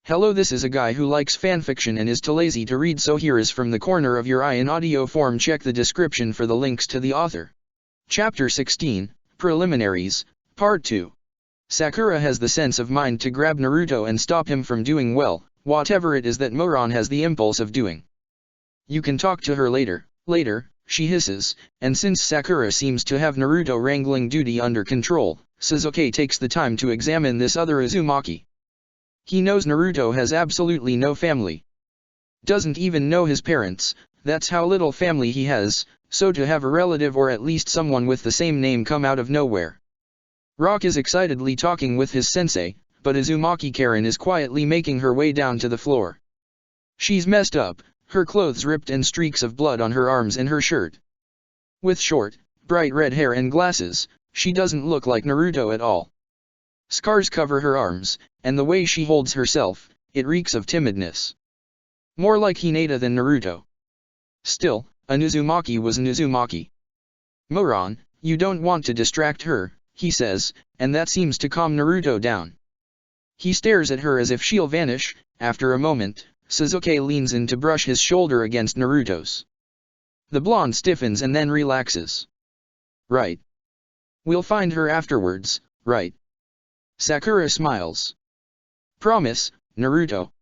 Hello, this is a guy who likes fanfiction and is too lazy to read, so here is from the corner of your eye in audio form. Check the description for the links to the author. Chapter 16, Preliminaries, Part 2. Sakura has the sense of mind to grab Naruto and stop him from doing whatever it is that Moran has the impulse of doing. You can talk to her later, she hisses, and since Sakura seems to have Naruto wrangling duty under control, Sasuke takes the time to examine this other Uzumaki. He knows Naruto has absolutely no family. Doesn't even know his parents, that's how little family he has, so to have a relative or at least someone with the same name come out of nowhere. Rock is excitedly talking with his sensei, but Uzumaki Karen is quietly making her way down to the floor. She's messed up, her clothes ripped and streaks of blood on her arms and her shirt. With short, bright red hair and glasses, she doesn't look like Naruto at all. Scars cover her arms, and the way she holds herself, it reeks of timidness. More like Hinata than Naruto. Still, an Uzumaki was an Uzumaki. Moran, you don't want to distract her, he says, and that seems to calm Naruto down. He stares at her as if she'll vanish. After a moment, Sasuke leans in to brush his shoulder against Naruto's. The blonde stiffens and then relaxes. Right. We'll find her afterwards, right? Sakura smiles. Promise, Naruto.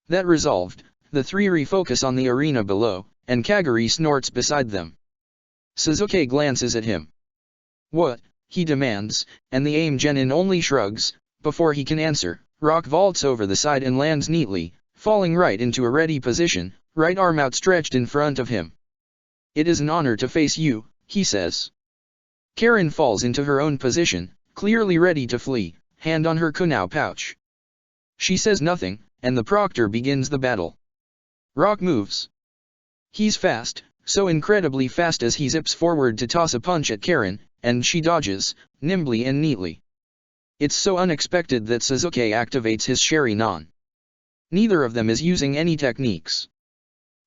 That resolved, the three refocus on the arena below, and Kagari snorts beside them. Sasuke glances at him. What? He demands, and the aim genin only shrugs. Before he can answer, Rock vaults over the side and lands neatly, falling right into a ready position, right arm outstretched in front of him. It is an honor to face you, he says. Karen falls into her own position, clearly ready to flee, hand on her kunao pouch. She says nothing, and the proctor begins the battle. Rock moves. He's fast, so incredibly fast as he zips forward to toss a punch at Karen, and she dodges, nimbly and neatly. It's so unexpected that Sasuke activates his Sharingan. Neither of them is using any techniques.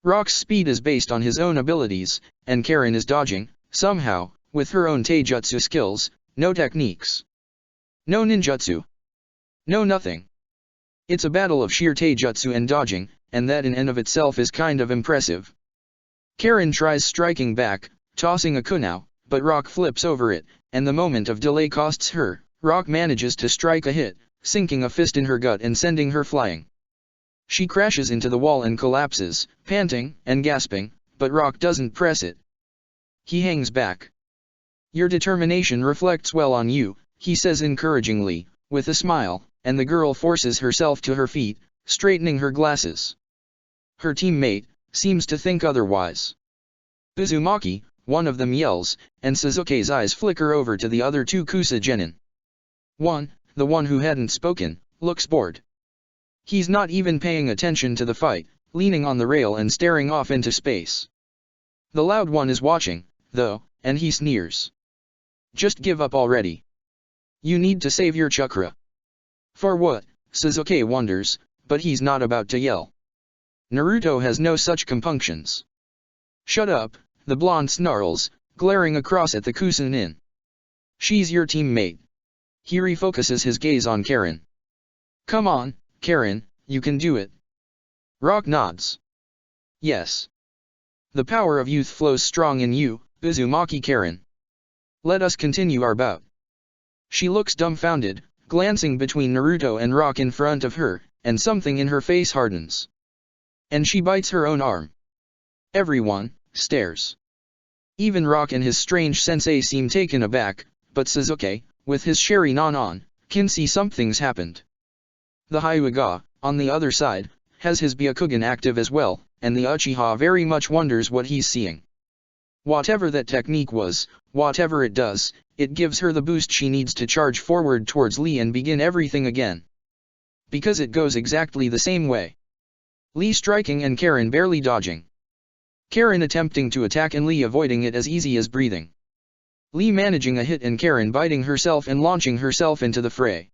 Rock's speed is based on his own abilities, and Karen is dodging, somehow, with her own taijutsu skills, no techniques. No ninjutsu. No nothing. It's a battle of sheer taijutsu and dodging, and that in and of itself is kind of impressive. Karen tries striking back, tossing a kunao, but Rock flips over it, and the moment of delay costs her. Rock manages to strike a hit, sinking a fist in her gut and sending her flying. She crashes into the wall and collapses, panting and gasping, but Rock doesn't press it. He hangs back. Your determination reflects well on you, he says encouragingly, with a smile, and the girl forces herself to her feet, straightening her glasses. Her teammate seems to think otherwise. Uzumaki, one of them yells, and Sasuke's eyes flicker over to the other two Kusa genin. One, the one who hadn't spoken, looks bored. He's not even paying attention to the fight, leaning on the rail and staring off into space. The loud one is watching, though, and he sneers. Just give up already. You need to save your chakra. For what? Sasuke wonders, but he's not about to yell. Naruto has no such compunctions. Shut up, the blonde snarls, glaring across at the Kusunin. She's your teammate. He refocuses his gaze on Karen. Come on, Karen, you can do it. Rock nods. Yes. The power of youth flows strong in you, Uzumaki Karen. Let us continue our bout. She looks dumbfounded, glancing between Naruto and Rock in front of her, and something in her face hardens. And she bites her own arm. Everyone stares. Even Rock and his strange sensei seem taken aback, but Sasuke, with his Sharingan on, can see something's happened. The Hyuga, on the other side, has his Byakugan active as well, and the Uchiha very much wonders what he's seeing. Whatever that technique was, whatever it does, it gives her the boost she needs to charge forward towards Lee and begin everything again. Because it goes exactly the same way. Lee striking and Karen barely dodging. Karen attempting to attack and Lee avoiding it as easy as breathing. Lee managing a hit and Karen biting herself and launching herself into the fray.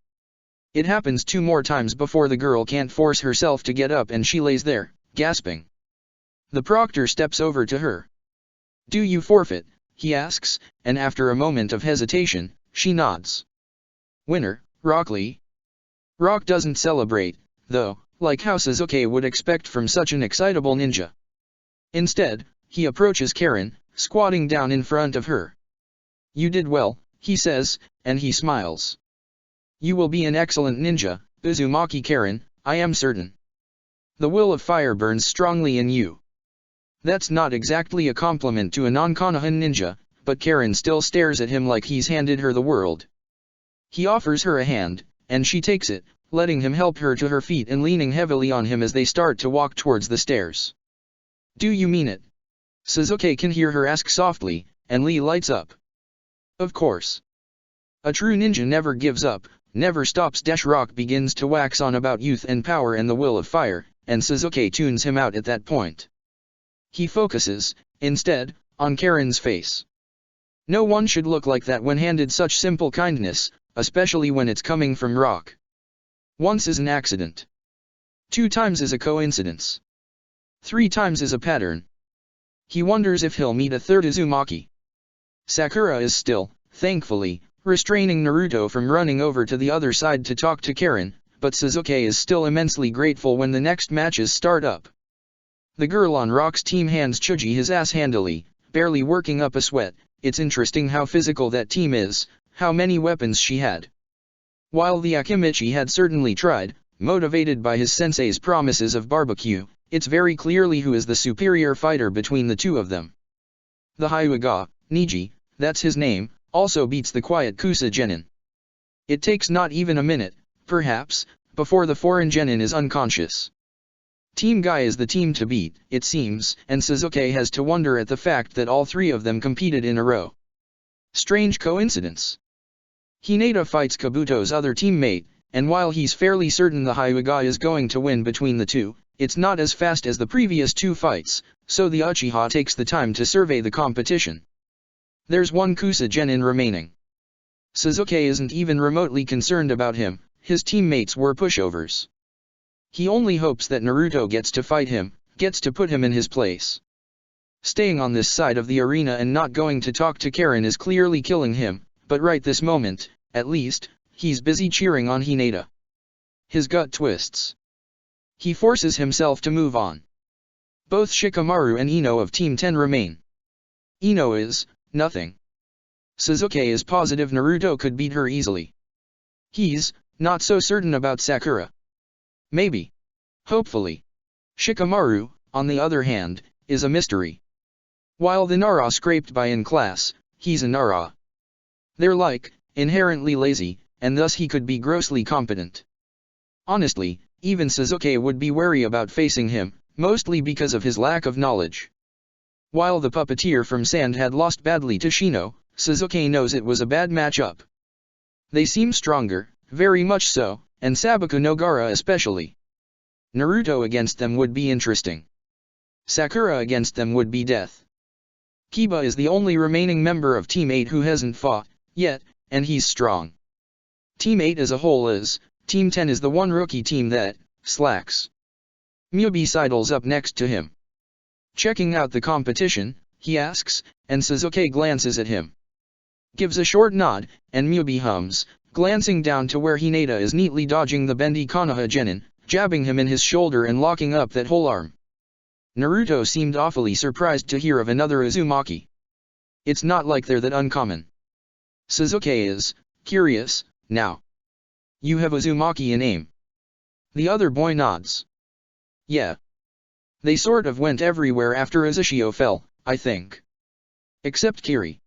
It happens 2 more times before the girl can't force herself to get up and she lays there, gasping. The proctor steps over to her. Do you forfeit? He asks, and after a moment of hesitation, she nods. Winner, Rock Lee. Rock doesn't celebrate, though, like how Sasuke would expect from such an excitable ninja. Instead, he approaches Karen, squatting down in front of her. "You did well," he says, and he smiles. "You will be an excellent ninja, Uzumaki Karen, I am certain. The will of fire burns strongly in you." That's not exactly a compliment to a non-Konoha ninja, but Karen still stares at him like he's handed her the world. He offers her a hand, and she takes it, letting him help her to her feet and leaning heavily on him as they start to walk towards the stairs. "Do you mean it?" Sasuke can hear her ask softly, and Lee lights up. Of course. A true ninja never gives up, never stops. Rock begins to wax on about youth and power and the will of fire, and Sasuke tunes him out at that point. He focuses, instead, on Karen's face. No one should look like that when handed such simple kindness, especially when it's coming from Rock. Once is an accident. 2 times is a coincidence. 3 times is a pattern. He wonders if he'll meet a third Uzumaki. Sakura is still, thankfully, restraining Naruto from running over to the other side to talk to Karen, but Sasuke is still immensely grateful when the next matches start up. The girl on Rock's team hands Chuji his ass handily, barely working up a sweat. It's interesting how physical that team is, how many weapons she had. While the Akimichi had certainly tried, motivated by his sensei's promises of barbecue, it's very clearly who is the superior fighter between the two of them. The Hyuga, Niji, that's his name, also beats the quiet Kusa Genin. It takes not even a minute, perhaps, before the foreign Genin is unconscious. Team Guy is the team to beat, it seems, and Sasuke has to wonder at the fact that all 3 of them competed in a row. Strange coincidence. Hinata fights Kabuto's other teammate, and while he's fairly certain the Hyuga is going to win between the two, it's not as fast as the previous 2 fights, so the Uchiha takes the time to survey the competition. There's one Kusa Genin remaining. Sasuke isn't even remotely concerned about him, his teammates were pushovers. He only hopes that Naruto gets to fight him, gets to put him in his place. Staying on this side of the arena and not going to talk to Karen is clearly killing him, but right this moment, at least, he's busy cheering on Hinata. His gut twists. He forces himself to move on. Both Shikamaru and Ino of Team 10 remain. Ino is nothing. Sasuke is positive Naruto could beat her easily. He's not so certain about Sakura. Maybe. Hopefully. Shikamaru, on the other hand, is a mystery. While the Nara scraped by in class, he's a Nara. They're like, inherently lazy, and thus he could be grossly competent. Honestly, even Sasuke would be wary about facing him, mostly because of his lack of knowledge. While the puppeteer from Sand had lost badly to Shino, Sasuke knows it was a bad matchup. They seem stronger, very much so, and Sabaku no Gaara especially. Naruto against them would be interesting. Sakura against them would be death. Kiba is the only remaining member of Team 8 who hasn't fought yet, and he's strong. Team 8 as a whole is, Team 10 is the one rookie team that slacks. Mubi sidles up next to him. Checking out the competition, he asks, and Sasuke glances at him. Gives a short nod, and Mubi hums, glancing down to where Hinata is neatly dodging the bendy Konoha Genin, jabbing him in his shoulder and locking up that whole arm. Naruto seemed awfully surprised to hear of another Uzumaki. It's not like they're that uncommon. Sasuke is curious now. You have Uzumaki in aim. The other boy nods. Yeah. They sort of went everywhere after Uzushio fell, I think. Except Kiri.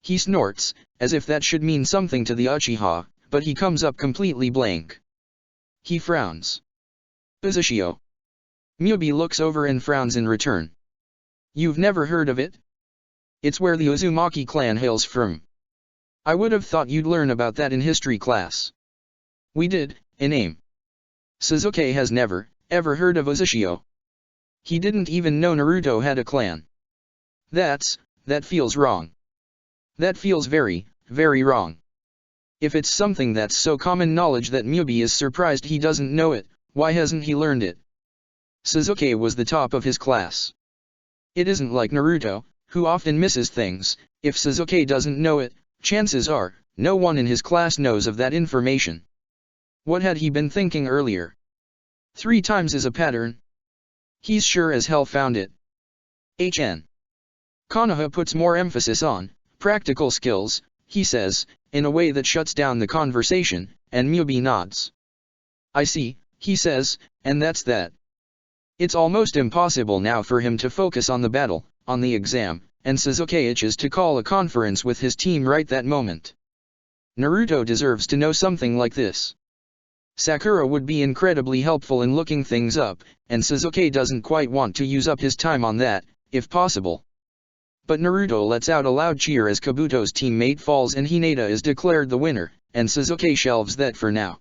He snorts, as if that should mean something to the Uchiha, but he comes up completely blank. He frowns. Uzushio. Mubi looks over and frowns in return. You've never heard of it? It's where the Uzumaki clan hails from. I would have thought you'd learn about that in history class. We did, in AIM. Sasuke has never, ever heard of Uzushio. He didn't even know Naruto had a clan. That feels wrong. That feels very, very wrong. If it's something that's so common knowledge that Mubi is surprised he doesn't know it, why hasn't he learned it? Sasuke was the top of his class. It isn't like Naruto, who often misses things. If Sasuke doesn't know it, chances are, no one in his class knows of that information. What had he been thinking earlier? 3 times is a pattern. He's sure as hell found it. HN. Konoha puts more emphasis on practical skills, he says, in a way that shuts down the conversation, and Mubi nods. I see, he says, and that's that. It's almost impossible now for him to focus on the battle, on the exam, and Sasuke itches to call a conference with his team right that moment. Naruto deserves to know something like this. Sakura would be incredibly helpful in looking things up, and Sasuke doesn't quite want to use up his time on that, if possible. But Naruto lets out a loud cheer as Kabuto's teammate falls and Hinata is declared the winner, and Sasuke shelves that for now.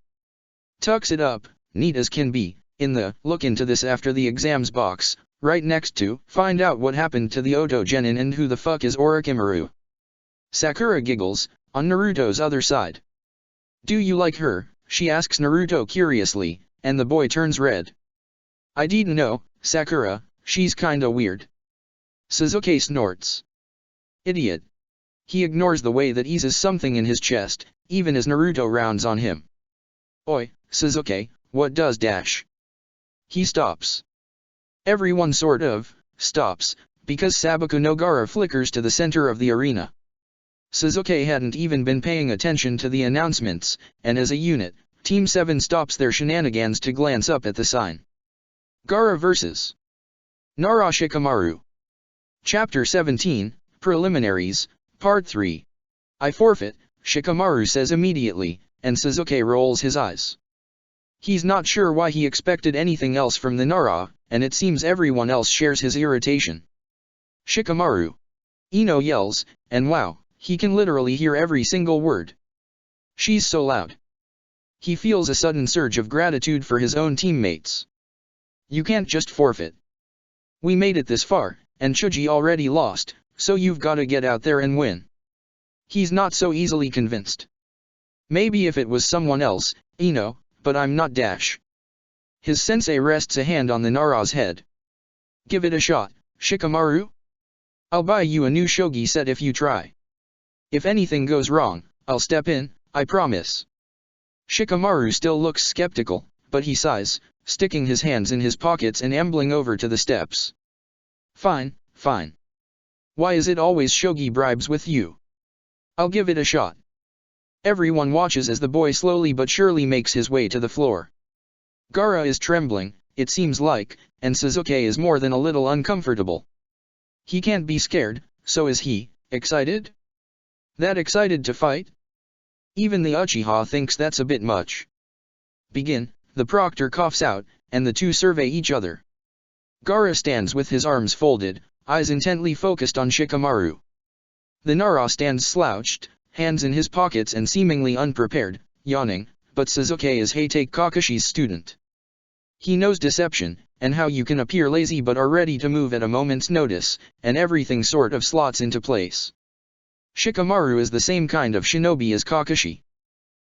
Tucks it up, neat as can be, in the look into this after the exams box, right next to find out what happened to the Oto Genin and who the fuck is Orochimaru. Sakura giggles, on Naruto's other side. Do you like her? She asks Naruto curiously, and the boy turns red. I didn't know, Sakura, she's kinda weird. Sasuke snorts. Idiot. He ignores the way that eases something in his chest, even as Naruto rounds on him. Oi, Sasuke, what does dash? He stops. Everyone sort of stops, because Sabaku no Gaara flickers to the center of the arena. Sasuke hadn't even been paying attention to the announcements, and as a unit, Team 7 stops their shenanigans to glance up at the sign. Gaara vs. Nara Shikamaru. Chapter 17, Preliminaries, Part 3. I forfeit, Shikamaru says immediately, and Sasuke rolls his eyes. He's not sure why he expected anything else from the Nara, and it seems everyone else shares his irritation. Shikamaru. Ino yells, and wow, he can literally hear every single word. She's so loud. He feels a sudden surge of gratitude for his own teammates. You can't just forfeit. We made it this far, and Chuji already lost, so you've gotta get out there and win. He's not so easily convinced. Maybe if it was someone else, Ino, but I'm not Dash. His sensei rests a hand on the Nara's head. Give it a shot, Shikamaru. I'll buy you a new shogi set if you try. If anything goes wrong, I'll step in, I promise. Shikamaru still looks skeptical, but he sighs, sticking his hands in his pockets and ambling over to the steps. Fine, fine. Why is it always shogi bribes with you? I'll give it a shot. Everyone watches as the boy slowly but surely makes his way to the floor. Gaara is trembling, it seems like, and Sasuke is more than a little uncomfortable. He can't be scared, so is he excited? That excited to fight? Even the Uchiha thinks that's a bit much. Begin, the proctor coughs out, and the two survey each other. Gaara stands with his arms folded, eyes intently focused on Shikamaru. The Nara stands slouched, hands in his pockets and seemingly unprepared, yawning, but Sasuke is Heitake Kakashi's student. He knows deception, and how you can appear lazy but are ready to move at a moment's notice, and everything sort of slots into place. Shikamaru is the same kind of shinobi as Kakashi.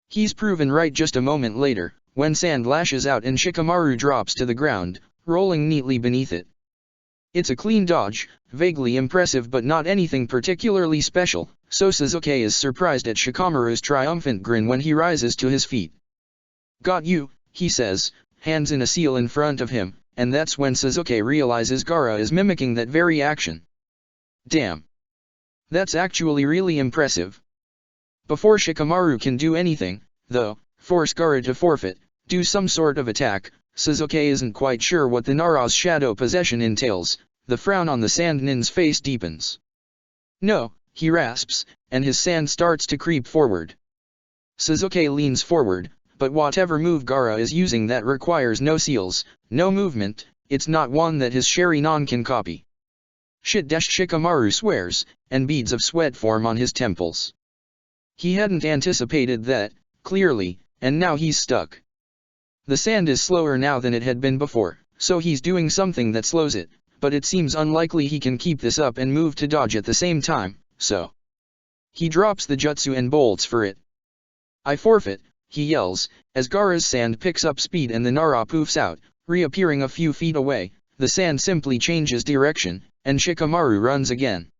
He's proven right just a moment later, when sand lashes out and Shikamaru drops to the ground, rolling neatly beneath it. It's a clean dodge, vaguely impressive but not anything particularly special, so Sasuke is surprised at Shikamaru's triumphant grin when he rises to his feet. Got you, he says, hands in a seal in front of him, and that's when Sasuke realizes Gaara is mimicking that very action. Damn. That's actually really impressive. Before Shikamaru can do anything, though, force Gaara to forfeit, do some sort of attack, Sasuke isn't quite sure what the Nara's shadow possession entails. The frown on the sand nin's face deepens. No, he rasps, and his sand starts to creep forward. Sasuke leans forward, but whatever move Gaara is using that requires no seals, no movement, it's not one that his Sharingan can copy. Shit! Shikamaru swears, and beads of sweat form on his temples. He hadn't anticipated that, clearly, and now he's stuck. The sand is slower now than it had been before, so he's doing something that slows it, but it seems unlikely he can keep this up and move to dodge at the same time, so he drops the jutsu and bolts for it. I forfeit, he yells, as Gaara's sand picks up speed and the Nara poofs out, reappearing a few feet away. The sand simply changes direction, and Shikamaru runs again.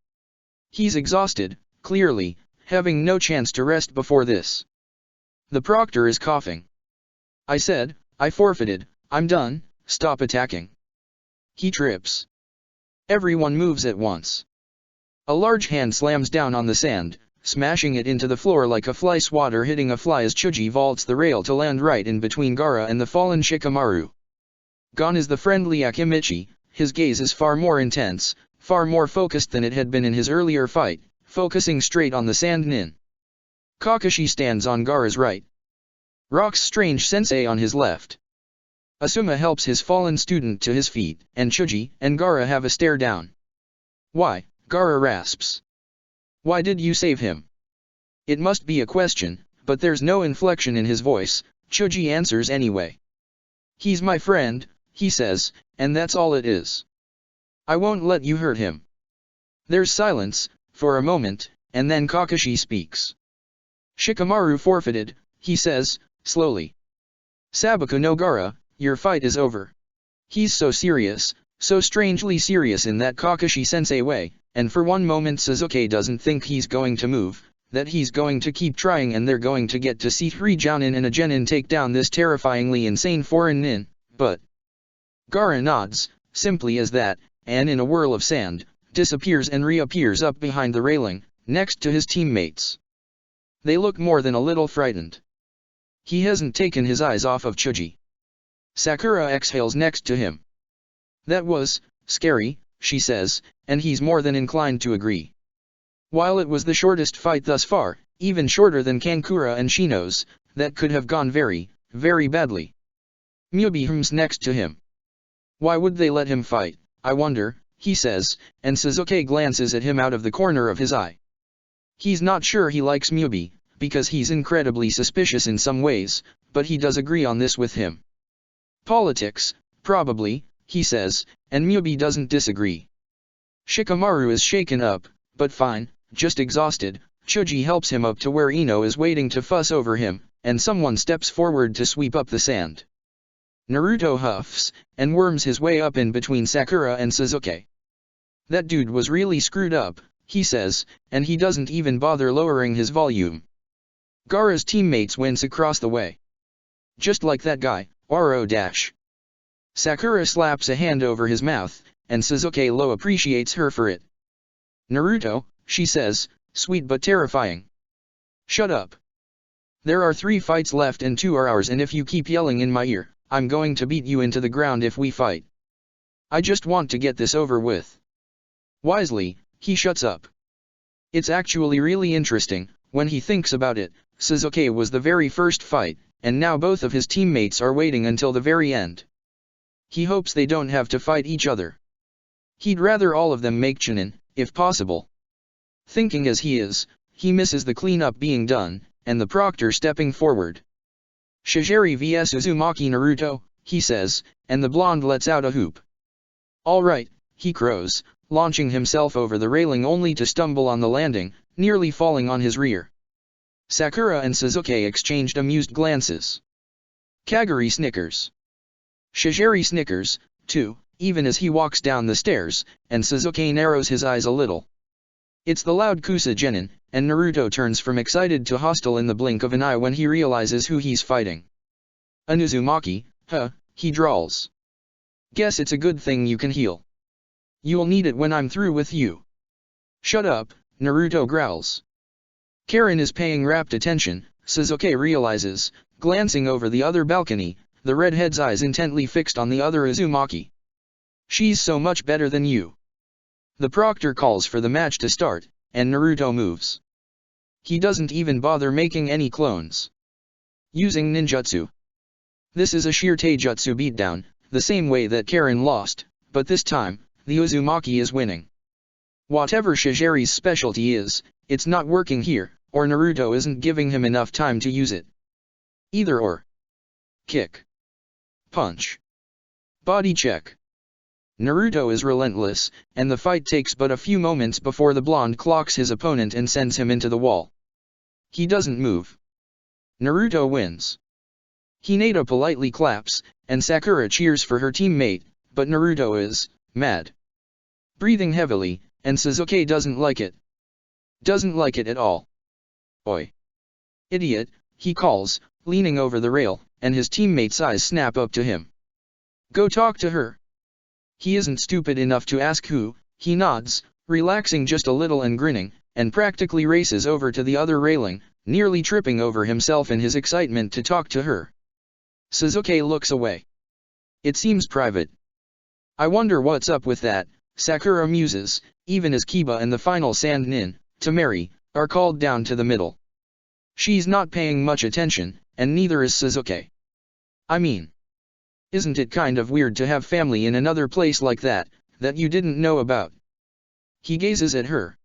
He's exhausted, clearly, having no chance to rest before this. The proctor is coughing. I said, I forfeited, I'm done, stop attacking. He trips. Everyone moves at once. A large hand slams down on the sand, smashing it into the floor like a fly swatter hitting a fly as Chuji vaults the rail to land right in between Gaara and the fallen Shikamaru. Gone is the friendly Akimichi, his gaze is far more intense, far more focused than it had been in his earlier fight, focusing straight on the sand nin. Kakashi stands on Gaara's right. Rock's strange sensei on his left. Asuma helps his fallen student to his feet, and Chuji and Gaara have a stare down. Why? Gaara rasps. Why did you save him? It must be a question, but there's no inflection in his voice. Chuji answers anyway. He's my friend, he says, and that's all it is. I won't let you hurt him. There's silence, for a moment, and then Kakashi speaks. Shikamaru forfeited, he says, slowly. Sabaku no Gaara, your fight is over. He's so serious, so strangely serious in that Kakashi-sensei way, and for one moment Sasuke doesn't think he's going to move, that he's going to keep trying and they're going to get to see 3 Jounin and a Genin take down this terrifyingly insane foreign nin, but Gaara nods, simply as that, and in a whirl of sand, disappears and reappears up behind the railing, next to his teammates. They look more than a little frightened. He hasn't taken his eyes off of Chuji. Sakura exhales next to him. That was scary, she says, and he's more than inclined to agree. While it was the shortest fight thus far, even shorter than Kankura and Shino's, that could have gone very, very badly. Mubi hums next to him. Why would they let him fight, I wonder, he says, and Sasuke glances at him out of the corner of his eye. He's not sure he likes Mubi, because he's incredibly suspicious in some ways, but he does agree on this with him. Politics, probably, he says, and Mubi doesn't disagree. Shikamaru is shaken up, but fine, just exhausted. Chuji helps him up to where Ino is waiting to fuss over him, and someone steps forward to sweep up the sand. Naruto huffs, and worms his way up in between Sakura and Sasuke. That dude was really screwed up, he says, and he doesn't even bother lowering his volume. Gaara's teammates wince across the way. Just like that guy, Oro dash. Sakura slaps a hand over his mouth, and Sasuke low appreciates her for it. Naruto, she says, sweet but terrifying. Shut up. There are 3 fights left and 2 are ours, and if you keep yelling in my ear, I'm going to beat you into the ground if we fight. I just want to get this over with. Wisely, he shuts up. It's actually really interesting, when he thinks about it. Sasuke was the very first fight, and now both of his teammates are waiting until the very end. He hopes they don't have to fight each other. He'd rather all of them make Chunin, if possible. Thinking as he is, he misses the cleanup being done, and the proctor stepping forward. Shigeri vs Uzumaki Naruto, he says, and the blonde lets out a hoop. Alright, he crows, launching himself over the railing only to stumble on the landing, nearly falling on his rear. Sakura and Sasuke exchanged amused glances. Kagari snickers. Shigeri snickers, too, even as he walks down the stairs, and Sasuke narrows his eyes a little. It's the loud Kusa Genin, and Naruto turns from excited to hostile in the blink of an eye when he realizes who he's fighting. An Uzumaki, huh, he drawls. Guess it's a good thing you can heal. You'll need it when I'm through with you. Shut up, Naruto growls. Karen is paying rapt attention, Sasuke realizes, glancing over the other balcony, the redhead's eyes intently fixed on the other Uzumaki. She's so much better than you. The proctor calls for the match to start, and Naruto moves. He doesn't even bother making any clones. Using ninjutsu. This is a sheer taijutsu beatdown, the same way that Karen lost, but this time, the Uzumaki is winning. Whatever Shigeri's specialty is, it's not working here, or Naruto isn't giving him enough time to use it. Either or. Kick. Punch. Body check. Naruto is relentless, and the fight takes but a few moments before the blonde clocks his opponent and sends him into the wall. He doesn't move. Naruto wins. Hinata politely claps, and Sakura cheers for her teammate, but Naruto is mad. Breathing heavily, and Sasuke doesn't like it. Doesn't like it at all. Oi. Idiot, he calls, leaning over the rail, and his teammate's eyes snap up to him. Go talk to her. He isn't stupid enough to ask who. He nods, relaxing just a little and grinning, and practically races over to the other railing, nearly tripping over himself in his excitement to talk to her. Sasuke looks away. It seems private. I wonder what's up with that, Sakura muses, even as Kiba and the final Sand Nin, Temari, are called down to the middle. She's not paying much attention, and neither is Sasuke. I mean, isn't it kind of weird to have family in another place like that you didn't know about? He gazes at her.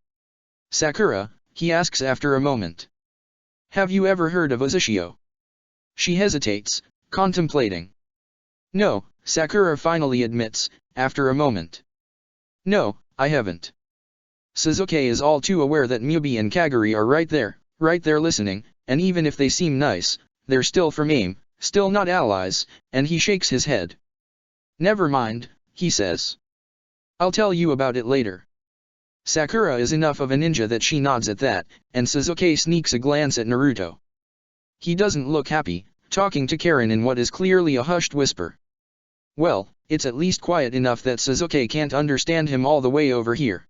Sakura, he asks after a moment. Have you ever heard of Uzushio? She hesitates, contemplating. No, Sakura finally admits, after a moment. No, I haven't. Sasuke is all too aware that Mubi and Kaguri are right there listening, and even if they seem nice, they're still from AIM, still not allies, and he shakes his head. Never mind, he says. I'll tell you about it later. Sakura is enough of a ninja that she nods at that, and Sasuke sneaks a glance at Naruto. He doesn't look happy, talking to Karen in what is clearly a hushed whisper. Well, it's at least quiet enough that Sasuke can't understand him all the way over here.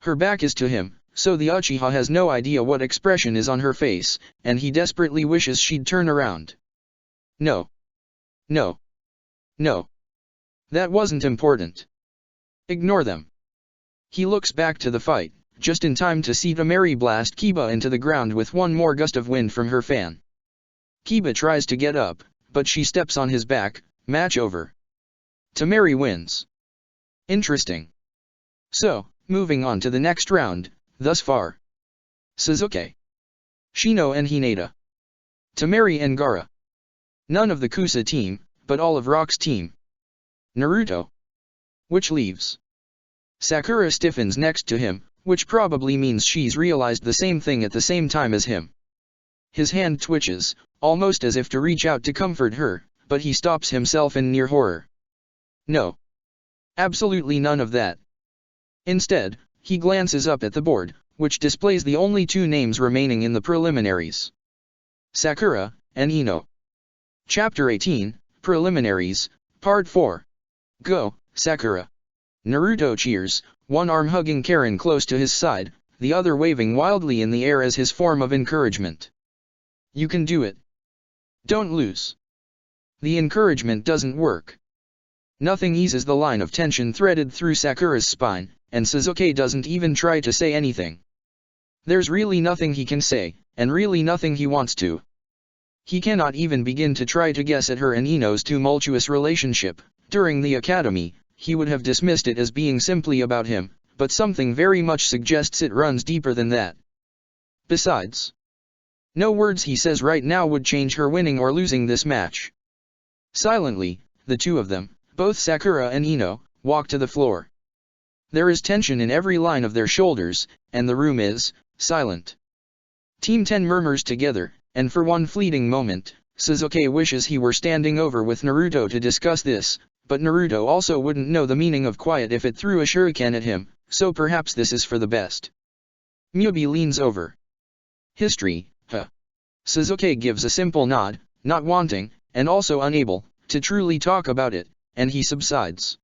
Her back is to him, so the Uchiha has no idea what expression is on her face, and he desperately wishes she'd turn around. No. No. No. That wasn't important. Ignore them. He looks back to the fight, just in time to see Temari blast Kiba into the ground with one more gust of wind from her fan. Kiba tries to get up, but she steps on his back. Match over. Temari wins. Interesting. So, moving on to the next round, thus far. Sasuke, Shino and Hinata, Temari and Gaara. None of the Kusa team, but all of Rock's team. Naruto. Which leaves Sakura stiffens next to him, which probably means she's realized the same thing at the same time as him. His hand twitches, almost as if to reach out to comfort her, but he stops himself in near horror. No. Absolutely none of that. Instead, he glances up at the board, which displays the only two names remaining in the preliminaries. Sakura, and Ino. Chapter 18, Preliminaries, Part 4. Go, Sakura. Naruto cheers, one arm hugging Karen close to his side, the other waving wildly in the air as his form of encouragement. You can do it. Don't lose. The encouragement doesn't work. Nothing eases the line of tension threaded through Sakura's spine, and Sasuke doesn't even try to say anything. There's really nothing he can say, and really nothing he wants to. He cannot even begin to try to guess at her and Ino's tumultuous relationship. During the academy, he would have dismissed it as being simply about him, but something very much suggests it runs deeper than that. Besides, no words he says right now would change her winning or losing this match. Silently, the two of them, both Sakura and Ino, walk to the floor. There is tension in every line of their shoulders, and the room is silent. Team 10 murmurs together, and for one fleeting moment, Sasuke wishes he were standing over with Naruto to discuss this, but Naruto also wouldn't know the meaning of quiet if it threw a shuriken at him, so perhaps this is for the best. Mubi leans over. History, huh? Sasuke gives a simple nod, not wanting, and also unable, to truly talk about it, and he subsides.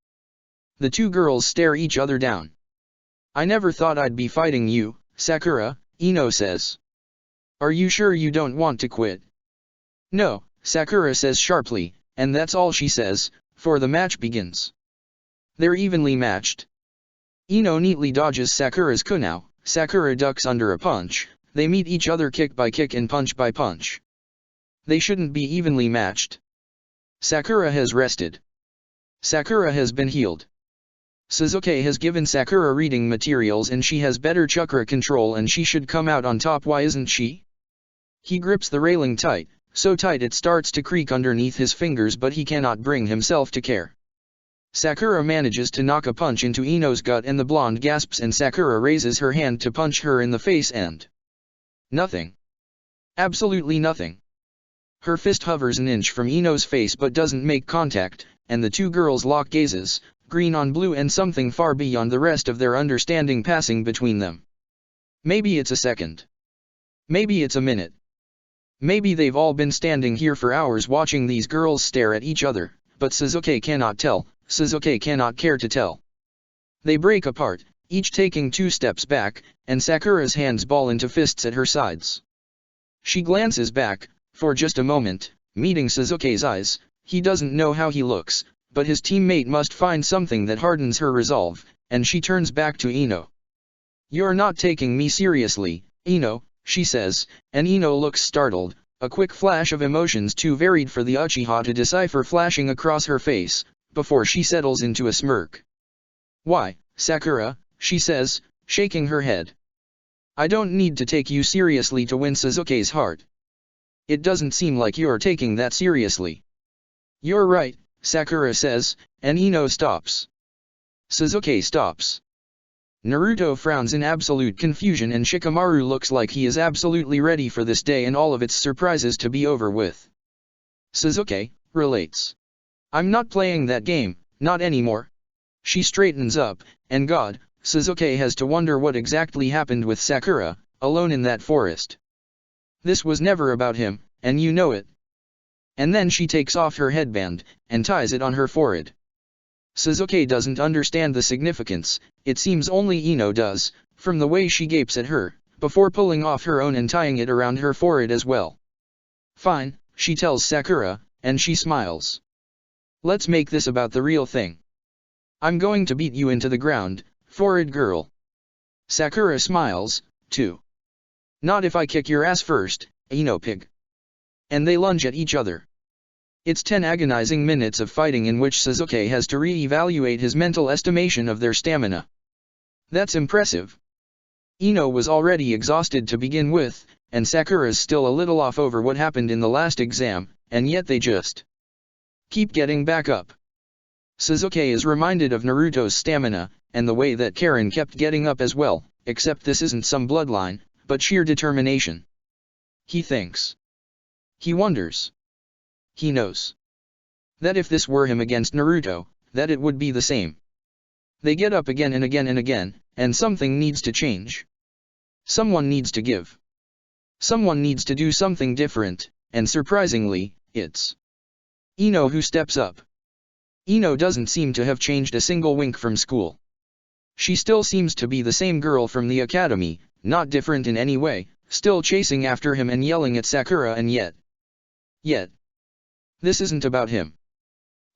The two girls stare each other down. I never thought I'd be fighting you, Sakura, Ino says. Are you sure you don't want to quit? No, Sakura says sharply, and that's all she says, for the match begins. They're evenly matched. Ino neatly dodges Sakura's kunao, Sakura ducks under a punch, they meet each other kick by kick and punch by punch. They shouldn't be evenly matched. Sakura has rested. Sakura has been healed. Sasuke has given Sakura reading materials and she has better chakra control and she should come out on top. Why isn't she? He grips the railing tight, so tight it starts to creak underneath his fingers, but he cannot bring himself to care. Sakura manages to knock a punch into Ino's gut and the blonde gasps and Sakura raises her hand to punch her in the face and nothing. Absolutely nothing. Her fist hovers an inch from Ino's face but doesn't make contact, and the two girls lock gazes, green on blue and something far beyond the rest of their understanding passing between them. Maybe it's a second. Maybe it's a minute. Maybe they've all been standing here for hours watching these girls stare at each other, but Sasuke cannot tell, Sasuke cannot care to tell. They break apart, each taking 2 steps back, and Sakura's hands ball into fists at her sides. She glances back, for just a moment, meeting Sasuke's eyes. He doesn't know how he looks, but his teammate must find something that hardens her resolve, and she turns back to Ino. "You're not taking me seriously, Ino," she says, and Ino looks startled, a quick flash of emotions too varied for the Uchiha to decipher flashing across her face, before she settles into a smirk. "Why, Sakura," she says, shaking her head. "I don't need to take you seriously to win Sasuke's heart. It doesn't seem like you're taking that seriously." "You're right," Sakura says, and Ino stops. Sasuke stops. Naruto frowns in absolute confusion and Shikamaru looks like he is absolutely ready for this day and all of its surprises to be over with. Sasuke relates. "I'm not playing that game, not anymore." She straightens up, and God, Sasuke has to wonder what exactly happened with Sakura, alone in that forest. This was never about him, and you know it. And then she takes off her headband, and ties it on her forehead. Sasuke doesn't understand the significance, it seems only Ino does, from the way she gapes at her, before pulling off her own and tying it around her forehead as well. "Fine," she tells Sakura, and she smiles. "Let's make this about the real thing. I'm going to beat you into the ground, forehead girl." Sakura smiles, too. "Not if I kick your ass first, Ino pig." And they lunge at each other. It's 10 agonizing minutes of fighting in which Sasuke has to re-evaluate his mental estimation of their stamina. That's impressive. Ino was already exhausted to begin with, and Sakura's still a little off over what happened in the last exam, and yet they just keep getting back up. Sasuke is reminded of Naruto's stamina, and the way that Karen kept getting up as well, except this isn't some bloodline, but sheer determination. He thinks. He wonders. He knows. That if this were him against Naruto, that it would be the same. They get up again and again and again, and something needs to change. Someone needs to give. Someone needs to do something different, and surprisingly, it's Ino who steps up. Ino doesn't seem to have changed a single wink from school. She still seems to be the same girl from the academy, not different in any way, still chasing after him and yelling at Sakura, and yet, this isn't about him.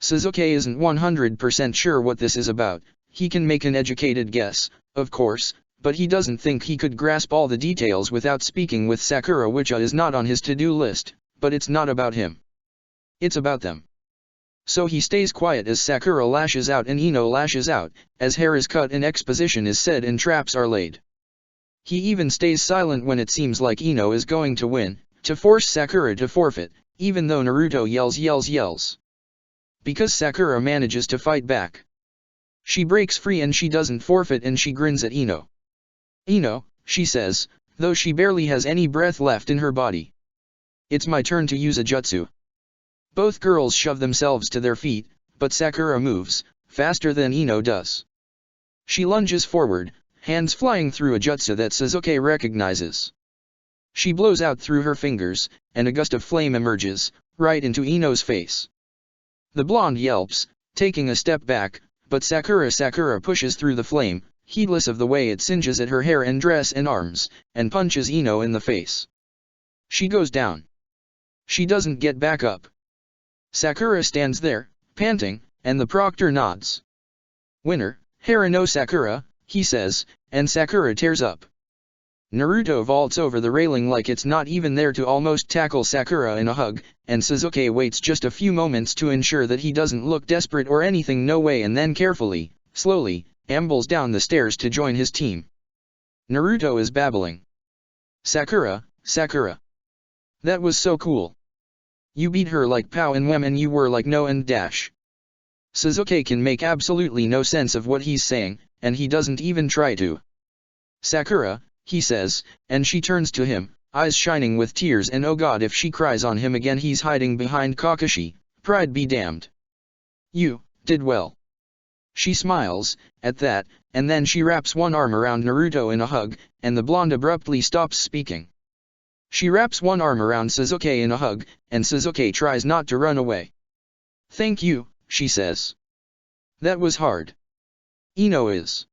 Sasuke isn't 100% sure what this is about. He can make an educated guess, of course, but he doesn't think he could grasp all the details without speaking with Sakura, which is not on his to-do list, but it's not about him. It's about them. So he stays quiet as Sakura lashes out and Ino lashes out, as hair is cut and exposition is said and traps are laid. He even stays silent when it seems like Ino is going to win, to force Sakura to forfeit, even though Naruto yells. Because Sakura manages to fight back. She breaks free and she doesn't forfeit and she grins at Ino. "Ino," she says, though she barely has any breath left in her body. "It's my turn to use a jutsu." Both girls shove themselves to their feet, but Sakura moves, faster than Ino does. She lunges forward, hands flying through a jutsu that Sasuke recognizes. She blows out through her fingers, and a gust of flame emerges, right into Ino's face. The blonde yelps, taking a step back, but Sakura pushes through the flame, heedless of the way it singes at her hair and dress and arms, and punches Ino in the face. She goes down. She doesn't get back up. Sakura stands there, panting, and the proctor nods. "Winner, Hara no Sakura," he says, and Sakura tears up. Naruto vaults over the railing like it's not even there to almost tackle Sakura in a hug, and Sasuke waits just a few moments to ensure that he doesn't look desperate or anything, no way, and then carefully, slowly, ambles down the stairs to join his team. Naruto is babbling. Sakura. That was so cool. You beat her like pow and wham and you were like no and dash." Sasuke can make absolutely no sense of what he's saying, and he doesn't even try to. "Sakura," he says, and she turns to him, eyes shining with tears, and oh god, if she cries on him again he's hiding behind Kakashi, pride be damned. "You did well." She smiles, at that, and then she wraps one arm around Naruto in a hug, and the blonde abruptly stops speaking. She wraps one arm around Sasuke in a hug, and Sasuke tries not to run away. "Thank you, she says. That was hard. Ino is.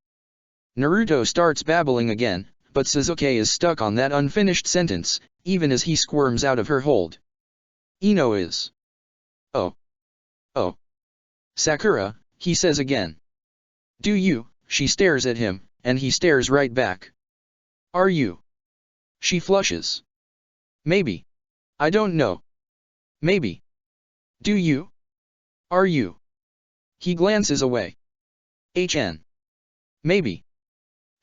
Naruto starts babbling again, but Sasuke is stuck on that unfinished sentence, even as he squirms out of her hold. Ino is. Oh. Oh. Sakura, he says again. Do you? She stares at him, and he stares right back. Are you? She flushes. Maybe. I don't know. Maybe. Do you? Are you? He glances away. Maybe.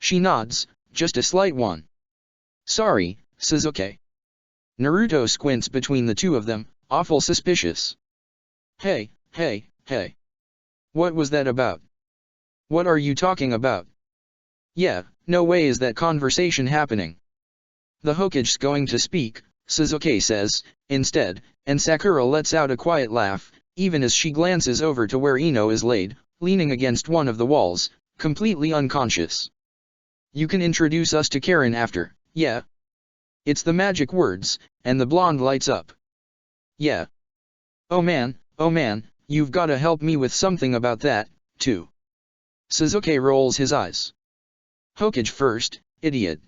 She nods, just a slight one. Sorry, Sasuke. Naruto squints between the two of them, awful suspicious. Hey. What was that about? What are you talking about? Yeah, no way is that conversation happening. The Hokage's going to speak, Sasuke says, instead, and Sakura lets out a quiet laugh, even as she glances over to where Ino is laid, leaning against one of the walls, completely unconscious. You can introduce us to Karen after, yeah? It's the magic words, and the blonde lights up. Yeah. Oh man, you've gotta help me with something about that, too. Sasuke rolls his eyes. Hokage first, idiot.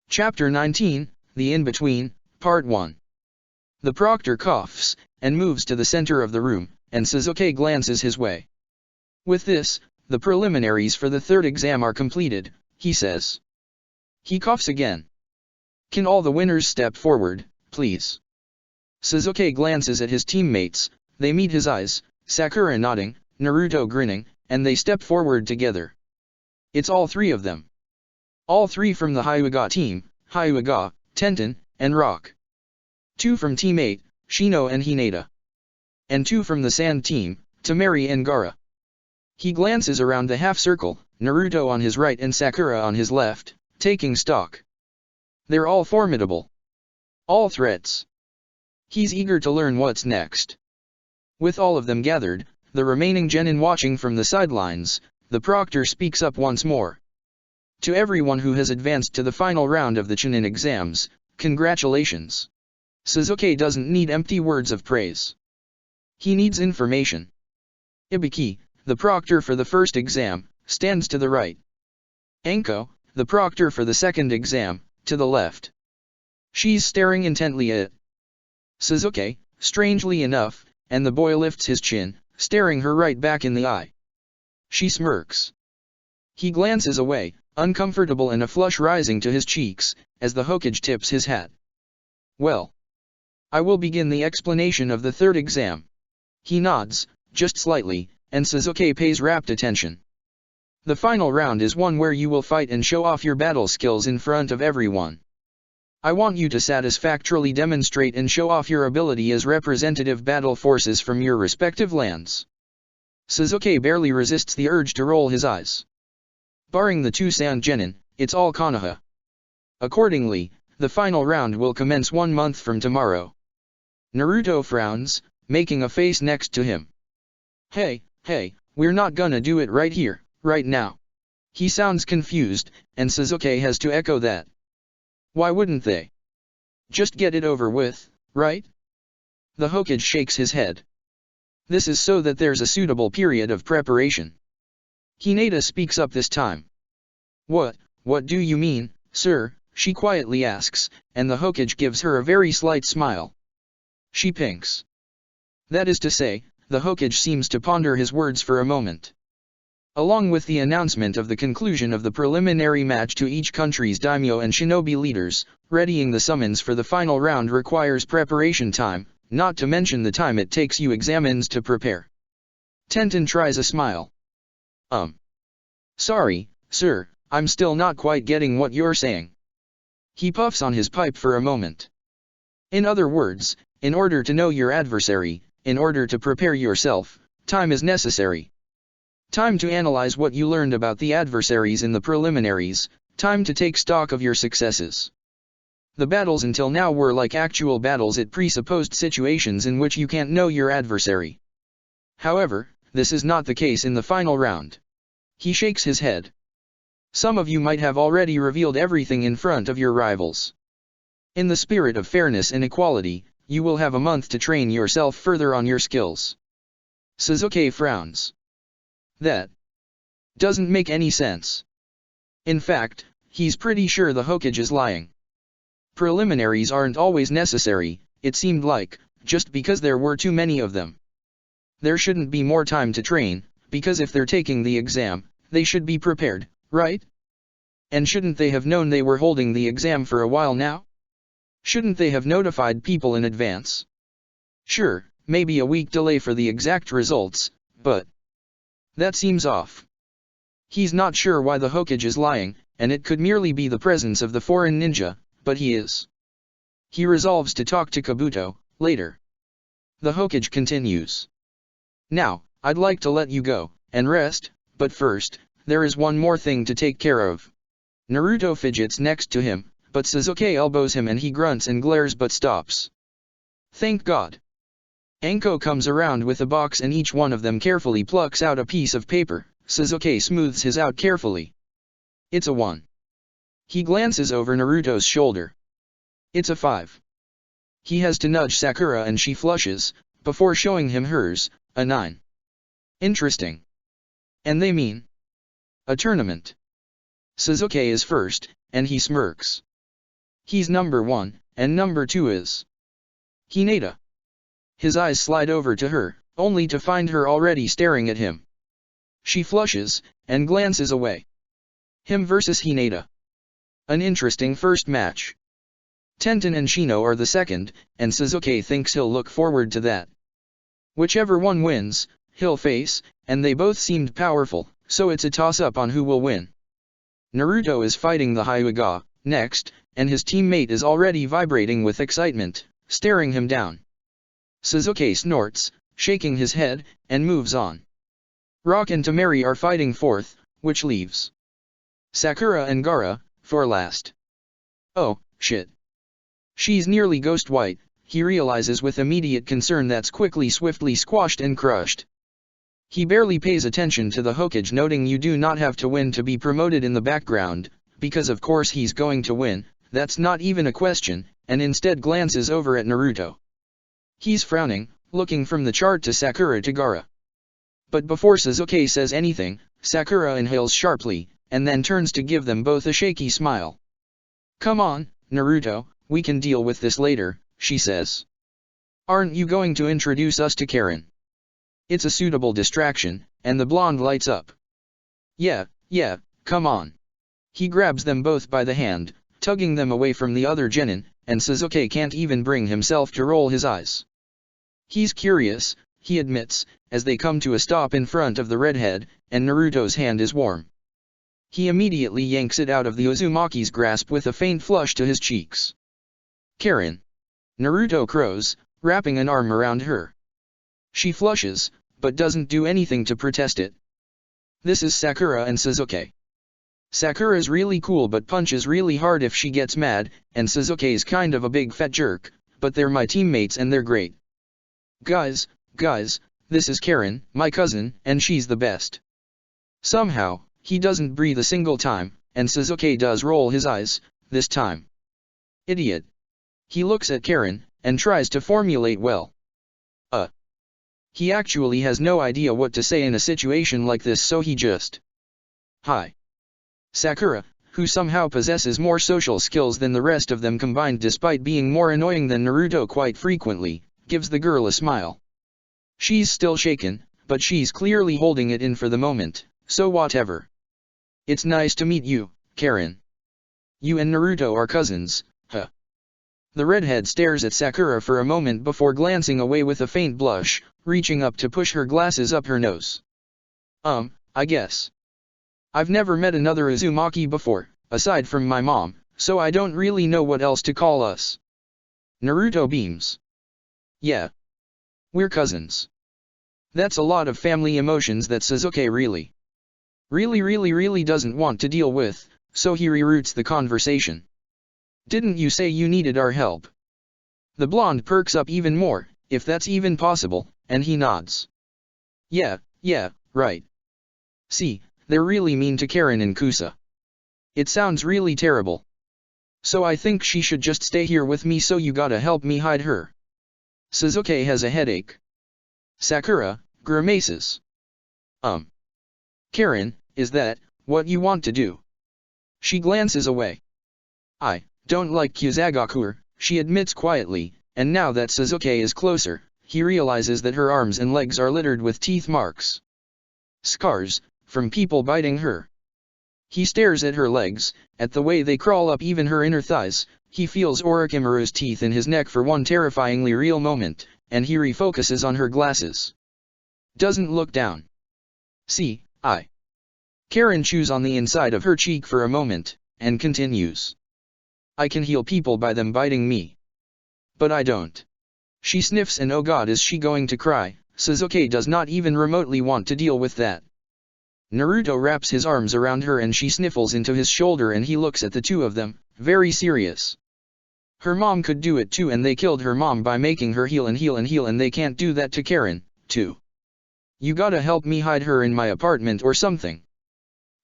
Chapter 19, The In-Between, Part 1. The proctor coughs, and moves to the center of the room, and Sasuke glances his way. With this, the preliminaries for the third exam are completed, he says. He coughs again. Can all the winners step forward, please? Sasuke glances at his teammates, they meet his eyes, Sakura nodding, Naruto grinning, and they step forward together. It's all three of them. All three from the Hyuga team, Hyuga, Tenten, and Rock. 2 from Team 8, Shino and Hinata. And 2 from the Sand team, Temari and Gaara. He glances around the half-circle, Naruto on his right and Sakura on his left, taking stock. They're all formidable. All threats. He's eager to learn what's next. With all of them gathered, the remaining genin watching from the sidelines, the proctor speaks up once more. To everyone who has advanced to the final round of the Chunin exams, congratulations. Sasuke doesn't need empty words of praise. He needs information. Ibiki, the proctor for the first exam, stands to the right. Anko, the proctor for the second exam, to the left. She's staring intently at Sasuke, strangely enough, and the boy lifts his chin, staring her right back in the eye. She smirks. He glances away, uncomfortable and a flush rising to his cheeks, as the Hokage tips his hat. Well. I will begin the explanation of the third exam. He nods, just slightly, and Sasuke pays rapt attention. The final round is one where you will fight and show off your battle skills in front of everyone. I want you to satisfactorily demonstrate and show off your ability as representative battle forces from your respective lands. Sasuke barely resists the urge to roll his eyes. Barring the 2 Sand genin, it's all Konoha. Accordingly, the final round will commence 1 month from tomorrow. Naruto frowns, making a face next to him. Hey, we're not gonna do it right here, right now. He sounds confused, and Sasuke has to echo that. Why wouldn't they? Just get it over with, right? The Hokage shakes his head. This is so that there's a suitable period of preparation. Hinata speaks up this time. What do you mean, sir? She quietly asks, and the Hokage gives her a very slight smile. She pinks. That is to say, the Hokage seems to ponder his words for a moment. Along with the announcement of the conclusion of the preliminary match to each country's daimyo and shinobi leaders, readying the summons for the final round requires preparation time, not to mention the time it takes you examines to prepare. Tenten tries a smile. Sorry, sir, I'm still not quite getting what you're saying. He puffs on his pipe for a moment. In other words, in order to know your adversary, in order to prepare yourself, time is necessary. Time to analyze what you learned about the adversaries in the preliminaries, time to take stock of your successes. The battles until now were like actual battles at presupposed situations in which you can't know your adversary. However, this is not the case in the final round. He shakes his head. Some of you might have already revealed everything in front of your rivals. In the spirit of fairness and equality, you will have a month to train yourself further on your skills. Sasuke frowns. That doesn't make any sense. In fact, he's pretty sure the Hokage is lying. Preliminaries aren't always necessary, it seemed like, just because there were too many of them. There shouldn't be more time to train, because if they're taking the exam, they should be prepared, right? And shouldn't they have known they were holding the exam for a while now? Shouldn't they have notified people in advance? Sure, maybe a week delay for the exact results, but that seems off. He's not sure why the Hokage is lying, and it could merely be the presence of the foreign ninja, but he is. He resolves to talk to Kabuto later. The Hokage continues. Now, I'd like to let you go and rest, but first, there is one more thing to take care of. Naruto fidgets next to him, but Sasuke elbows him and he grunts and glares but stops. Thank God. Anko comes around with a box and each one of them carefully plucks out a piece of paper. Sasuke smooths his out carefully. It's a 1. He glances over Naruto's shoulder. It's a 5. He has to nudge Sakura and she flushes, before showing him hers, a 9. Interesting. And they mean a tournament. Sasuke is first, and he smirks. He's number 1, and number 2 is Hinata. His eyes slide over to her, only to find her already staring at him. She flushes, and glances away. Him versus Hinata. An interesting first match. Tenten and Shino are the second, and Sasuke thinks he'll look forward to that. Whichever one wins, he'll face, and they both seemed powerful, so it's a toss-up on who will win. Naruto is fighting the Hyuga next, and his teammate is already vibrating with excitement, staring him down. Sasuke snorts, shaking his head, and moves on. Rock and Temari are fighting fourth, which leaves Sakura and Gaara for last. Oh, shit. She's nearly ghost white, he realizes with immediate concern that's swiftly squashed and crushed. He barely pays attention to the Hokage noting you do not have to win to be promoted in the background, because of course he's going to win, that's not even a question, and instead glances over at Naruto. He's frowning, looking from the chart to Sakura to Gaara. But before Sasuke says anything, Sakura inhales sharply, and then turns to give them both a shaky smile. Come on, Naruto, we can deal with this later, she says. Aren't you going to introduce us to Karin? It's a suitable distraction, and the blonde lights up. Yeah, come on. He grabs them both by the hand, tugging them away from the other genin, and Sasuke can't even bring himself to roll his eyes. He's curious, he admits, as they come to a stop in front of the redhead, and Naruto's hand is warm. He immediately yanks it out of the Uzumaki's grasp with a faint flush to his cheeks. Karin. Naruto crows, wrapping an arm around her. She flushes, but doesn't do anything to protest it. This is Sakura and Sasuke. Sakura's really cool but punches really hard if she gets mad, and Sasuke's kind of a big fat jerk, but they're my teammates and they're great. Guys, this is Karin, my cousin, and she's the best. Somehow, he doesn't breathe a single time, and Sasuke does roll his eyes, this time. Idiot. He looks at Karin, and tries to formulate well. He actually has no idea what to say in a situation like this, so he just. Hi. Sakura, who somehow possesses more social skills than the rest of them combined despite being more annoying than Naruto quite frequently, gives the girl a smile. She's still shaken, but she's clearly holding it in for the moment, so whatever. It's nice to meet you, Karin. You and Naruto are cousins, huh? The redhead stares at Sakura for a moment before glancing away with a faint blush, reaching up to push her glasses up her nose. I guess. I've never met another Uzumaki before, aside from my mom, so I don't really know what else to call us. Naruto beams. Yeah. We're cousins. That's a lot of family emotions that Sasuke really doesn't want to deal with, so he reroutes the conversation. Didn't you say you needed our help? The blonde perks up even more, if that's even possible, and he nods. Yeah, right. See, they're really mean to Karin and Kusa. It sounds really terrible. So I think she should just stay here with me, so you gotta help me hide her. Sasuke has a headache. Sakura, grimaces. Karen, is that what you want to do? She glances away. I don't like Kusagaku, she admits quietly, and now that Sasuke is closer, he realizes that her arms and legs are littered with teeth marks. Scars, from people biting her. He stares at her legs, at the way they crawl up even her inner thighs. He feels Orochimaru's teeth in his neck for one terrifyingly real moment, and he refocuses on her glasses. Doesn't look down. See, Karen chews on the inside of her cheek for a moment, and continues. I can heal people by them biting me. But I don't. She sniffs and oh god, is she going to cry? Sasuke does not even remotely want to deal with that. Naruto wraps his arms around her and she sniffles into his shoulder and he looks at the two of them, very serious. Her mom could do it too, and they killed her mom by making her heal and they can't do that to Karen, too. You gotta help me hide her in my apartment or something.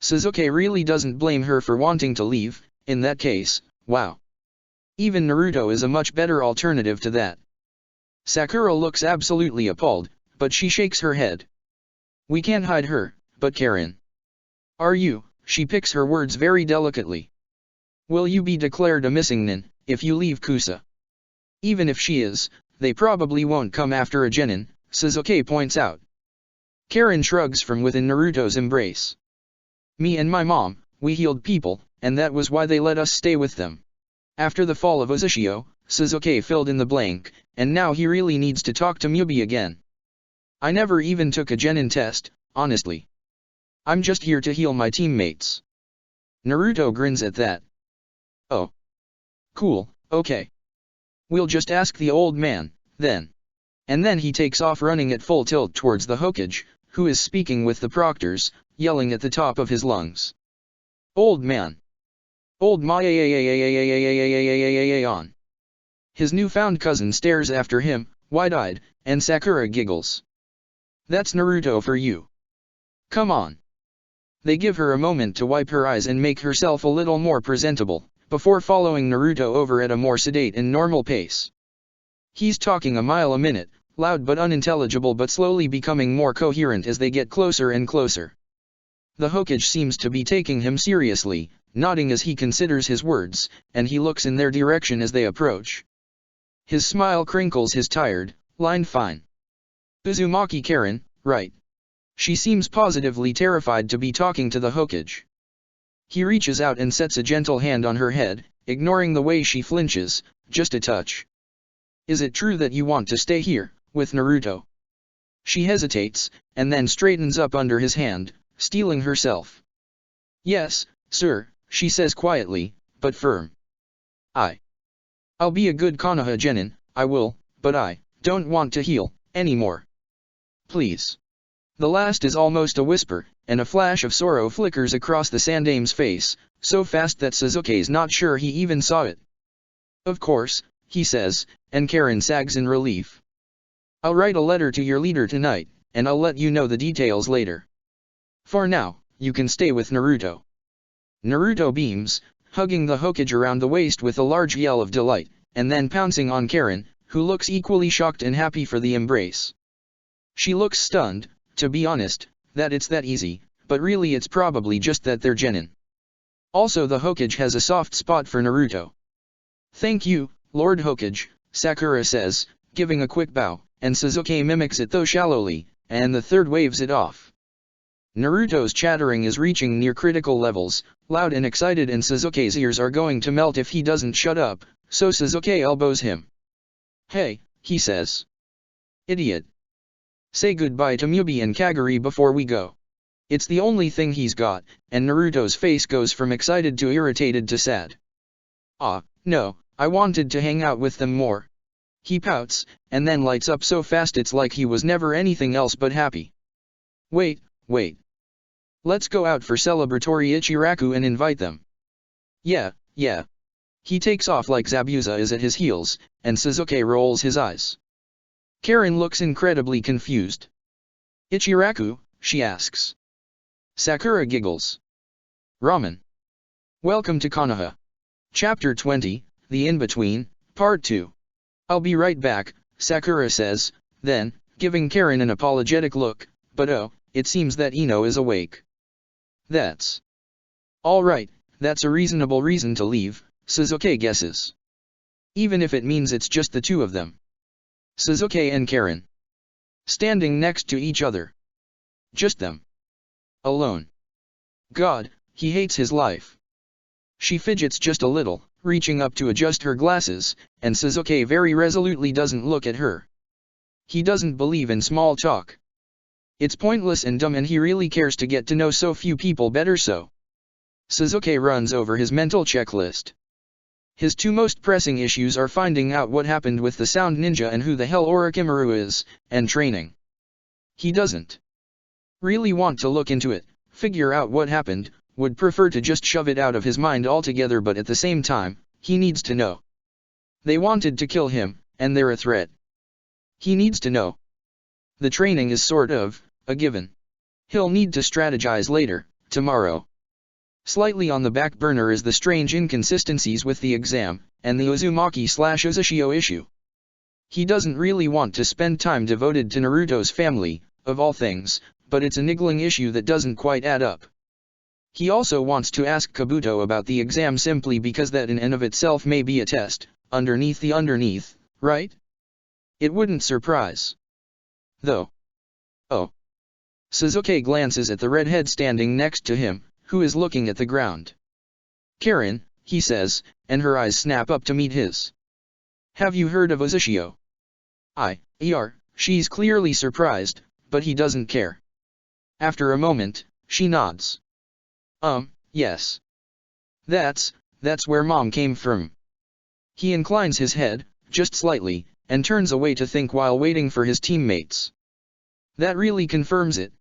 Sasuke really doesn't blame her for wanting to leave. In that case, wow. Even Naruto is a much better alternative to that. Sakura looks absolutely appalled, but she shakes her head. We can't hide her, but Karen. Are you? She picks her words very delicately. Will you be declared a missing nin, if you leave Kusa? Even if she is, they probably won't come after a genin, Sasuke points out. Karen shrugs from within Naruto's embrace. Me and my mom, we healed people, and that was why they let us stay with them. After the fall of Uzushio, Sasuke filled in the blank, and now he really needs to talk to Mubi again. I never even took a genin test, honestly. I'm just here to heal my teammates. Naruto grins at that. Oh. Cool, okay. We'll just ask the old man, then. And then he takes off running at full tilt towards the Hokage, who is speaking with the proctors, yelling at the top of his lungs. Old man. Old ma on. His newfound cousin stares after him, wide-eyed, and Sakura giggles. That's Naruto for you. Come on. They give her a moment to wipe her eyes and make herself a little more presentable, before following Naruto over at a more sedate and normal pace. He's talking a mile a minute, loud but unintelligible, but slowly becoming more coherent as they get closer and closer. The Hokage seems to be taking him seriously, nodding as he considers his words, and he looks in their direction as they approach. His smile crinkles his tired, lined fine. Uzumaki Karen, right? She seems positively terrified to be talking to the Hokage. He reaches out and sets a gentle hand on her head, ignoring the way she flinches, just a touch. Is it true that you want to stay here, with Naruto? She hesitates, and then straightens up under his hand, steeling herself. Yes, sir, she says quietly, but firm. I'll be a good Konoha genin, I will, but I don't want to heal anymore. Please. The last is almost a whisper, and a flash of sorrow flickers across the Sandame's face, so fast that Sasuke's not sure he even saw it. Of course, he says, and Karen sags in relief. I'll write a letter to your leader tonight, and I'll let you know the details later. For now, you can stay with Naruto. Naruto beams, hugging the Hokage around the waist with a large yell of delight, and then pouncing on Karen, who looks equally shocked and happy for the embrace. She looks stunned, to be honest, that it's that easy, but really it's probably just that they're genin. Also, the Hokage has a soft spot for Naruto. Thank you, Lord Hokage, Sakura says, giving a quick bow, and Sasuke mimics it though shallowly, and the third waves it off. Naruto's chattering is reaching near critical levels, loud and excited, and Sasuke's ears are going to melt if he doesn't shut up, so Sasuke elbows him. Hey, he says. Idiot. Say goodbye to Mubi and Kagari before we go. It's the only thing he's got, and Naruto's face goes from excited to irritated to sad. No, I wanted to hang out with them more. He pouts, and then lights up so fast it's like he was never anything else but happy. Wait. Let's go out for celebratory Ichiraku and invite them. Yeah. He takes off like Zabuza is at his heels, and Sasuke rolls his eyes. Karen looks incredibly confused. Ichiraku, she asks. Sakura giggles. Ramen. Welcome to Konoha. Chapter 20, The In-Between, Part 2. I'll be right back, Sakura says, then, giving Karen an apologetic look, but oh, it seems that Ino is awake. That's alright, that's a reasonable reason to leave, Suzuki guesses. Even if it means it's just the two of them. Suzuki and Karen. Standing next to each other. Just them. Alone. God, he hates his life. She fidgets just a little, reaching up to adjust her glasses, and Suzuki very resolutely doesn't look at her. He doesn't believe in small talk. It's pointless and dumb, and he really cares to get to know so few people better. So Suzuki runs over his mental checklist. His two most pressing issues are finding out what happened with the Sound Ninja and who the hell Orochimaru is, and training. He doesn't really want to look into it, figure out what happened, would prefer to just shove it out of his mind altogether, but at the same time, he needs to know. They wanted to kill him, and they're a threat. He needs to know. The training is sort of a given. He'll need to strategize later, tomorrow. Slightly on the back burner is the strange inconsistencies with the exam, and the Uzumaki/Uzushio issue. He doesn't really want to spend time devoted to Naruto's family, of all things, but it's a niggling issue that doesn't quite add up. He also wants to ask Kabuto about the exam simply because that in and of itself may be a test, underneath, right? It wouldn't surprise. Though. Oh. Suzuki glances at the redhead standing next to him, who is looking at the ground. Karen, he says, and her eyes snap up to meet his. Have you heard of Uzushio? She's clearly surprised, but he doesn't care. After a moment, she nods. Yes. That's where Mom came from. He inclines his head, just slightly, and turns away to think while waiting for his teammates. That really confirms it.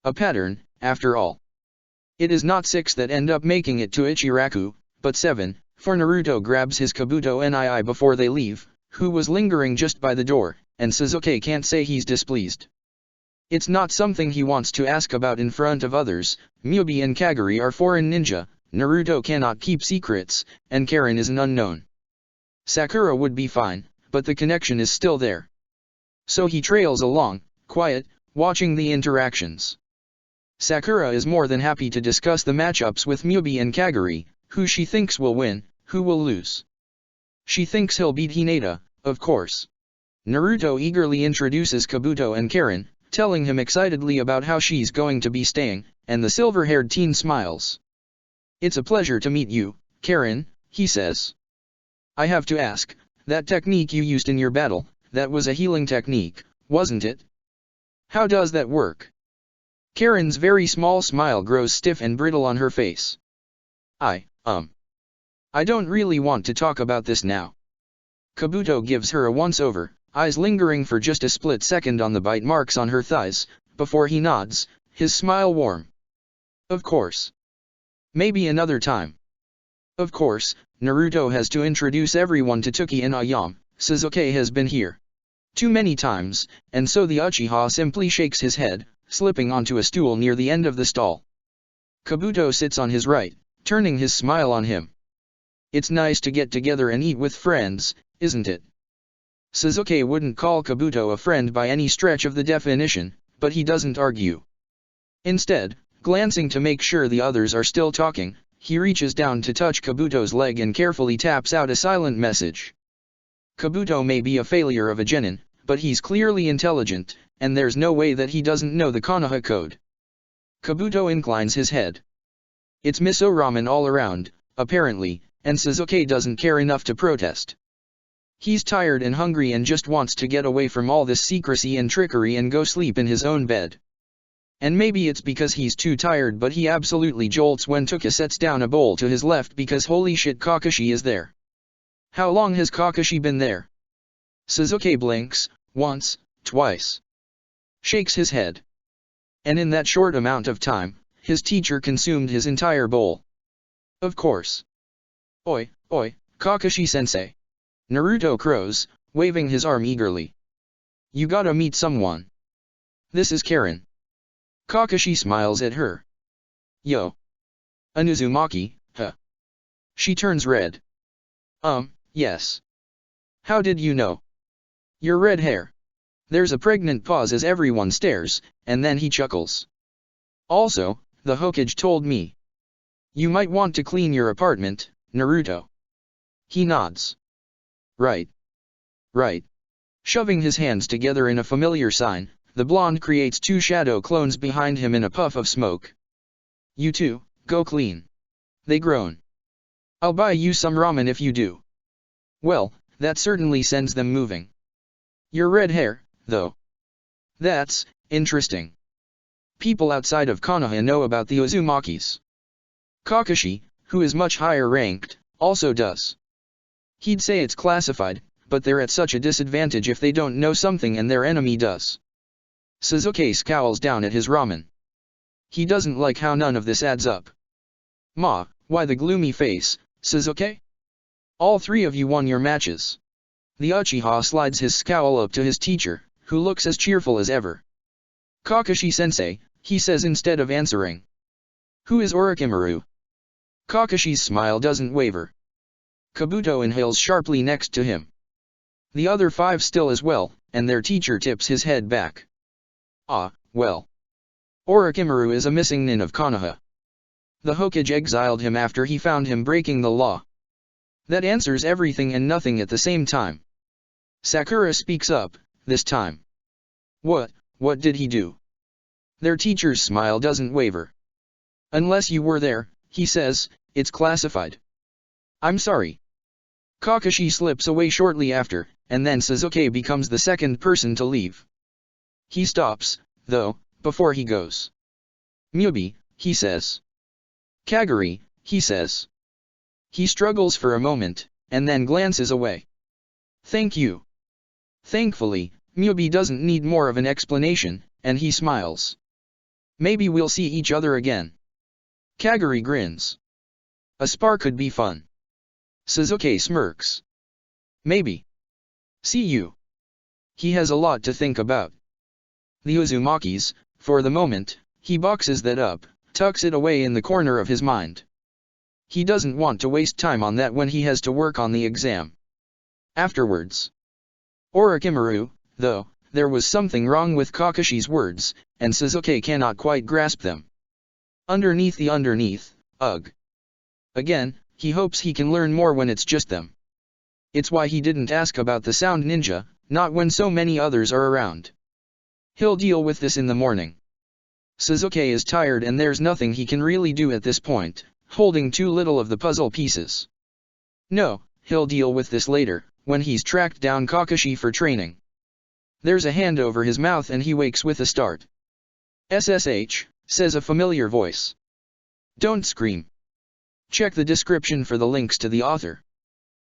A pattern, after all. It is not 6 that end up making it to Ichiraku, but 7, for Naruto grabs his Kabuto Nii before they leave, who was lingering just by the door, and Suzuki can't say he's displeased. It's not something he wants to ask about in front of others. Mubi and Kaguri are foreign ninja, Naruto cannot keep secrets, and Karen is an unknown. Sakura would be fine, but the connection is still there. So he trails along, quiet, watching the interactions. Sakura is more than happy to discuss the matchups with Mubi and Kaguri, who she thinks will win, who will lose. She thinks he'll beat Hinata, of course. Naruto eagerly introduces Kabuto and Karen, telling him excitedly about how she's going to be staying, and the silver-haired teen smiles. It's a pleasure to meet you, Karen, he says. I have to ask, that technique you used in your battle, that was a healing technique, wasn't it? How does that work? Karen's very small smile grows stiff and brittle on her face. I don't really want to talk about this now. Kabuto gives her a once-over, eyes lingering for just a split second on the bite marks on her thighs, before he nods, his smile warm. Of course. Maybe another time. Of course, Naruto has to introduce everyone to Toki and Ayam. Suzuki has been here too many times, and so the Uchiha simply shakes his head, slipping onto a stool near the end of the stall. Kabuto sits on his right, turning his smile on him. It's nice to get together and eat with friends, isn't it? Suzuki wouldn't call Kabuto a friend by any stretch of the definition, but he doesn't argue. Instead, glancing to make sure the others are still talking, he reaches down to touch Kabuto's leg and carefully taps out a silent message. Kabuto may be a failure of a genin, but he's clearly intelligent, and there's no way that he doesn't know the Konoha code. Kabuto inclines his head. It's miso ramen all around, apparently, and Suzuki doesn't care enough to protest. He's tired and hungry and just wants to get away from all this secrecy and trickery and go sleep in his own bed. And maybe it's because he's too tired, but he absolutely jolts when Toki sets down a bowl to his left because holy shit, Kakashi is there. How long has Kakashi been there? Suzuki blinks, once, twice. Shakes his head. And in that short amount of time, his teacher consumed his entire bowl. Of course. Oi, Kakashi-sensei. Naruto crows, waving his arm eagerly. You gotta meet someone. This is Karen. Kakashi smiles at her. Yo. An Uzumaki, huh? She turns red. Yes. How did you know? Your red hair. There's a pregnant pause as everyone stares, and then he chuckles. Also, the Hokage told me. You might want to clean your apartment, Naruto. He nods. Right. Right. Shoving his hands together in a familiar sign, the blonde creates two shadow clones behind him in a puff of smoke. You two, go clean. They groan. I'll buy you some ramen if you do. Well, that certainly sends them moving. Your red hair, though. That's interesting. People outside of Konoha know about the Uzumakis. Kakashi, who is much higher ranked, also does. He'd say it's classified, but they're at such a disadvantage if they don't know something and their enemy does. Sasuke scowls down at his ramen. He doesn't like how none of this adds up. Ma, why the gloomy face, Sasuke? All three of you won your matches. The Uchiha slides his scowl up to his teacher, who looks as cheerful as ever. Kakashi-sensei, he says instead of answering. Who is Orochimaru? Kakashi's smile doesn't waver. Kabuto inhales sharply next to him. The other five still as well, and their teacher tips his head back. Ah, well. Orochimaru is a missing nin of Konoha. The Hokage exiled him after he found him breaking the law. That answers everything and nothing at the same time. Sakura speaks up, this time. What did he do? Their teacher's smile doesn't waver. Unless you were there, he says, it's classified. I'm sorry. Kakashi slips away shortly after, and then Sasuke becomes the second person to leave. He stops, though, before he goes. Mubi, he says. Kaguri, he says. He struggles for a moment, and then glances away. Thank you. Thankfully, Mubi doesn't need more of an explanation, and he smiles. Maybe we'll see each other again. Kaguri grins. A spar could be fun. Sasuke smirks. Maybe. See you. He has a lot to think about. The Uzumakis, for the moment, he boxes that up, tucks it away in the corner of his mind. He doesn't want to waste time on that when he has to work on the exam. Afterwards. Orochimaru, though, there was something wrong with Kakashi's words, and Sasuke cannot quite grasp them. Underneath the underneath, ugh. Again, he hopes he can learn more when it's just them. It's why he didn't ask about the sound ninja, not when so many others are around. He'll deal with this in the morning. Sasuke is tired and there's nothing he can really do at this point, holding too little of the puzzle pieces. No, he'll deal with this later, when he's tracked down Kakashi for training. There's a hand over his mouth and he wakes with a start. SSH, says a familiar voice. Don't scream. Check the description for the links to the author.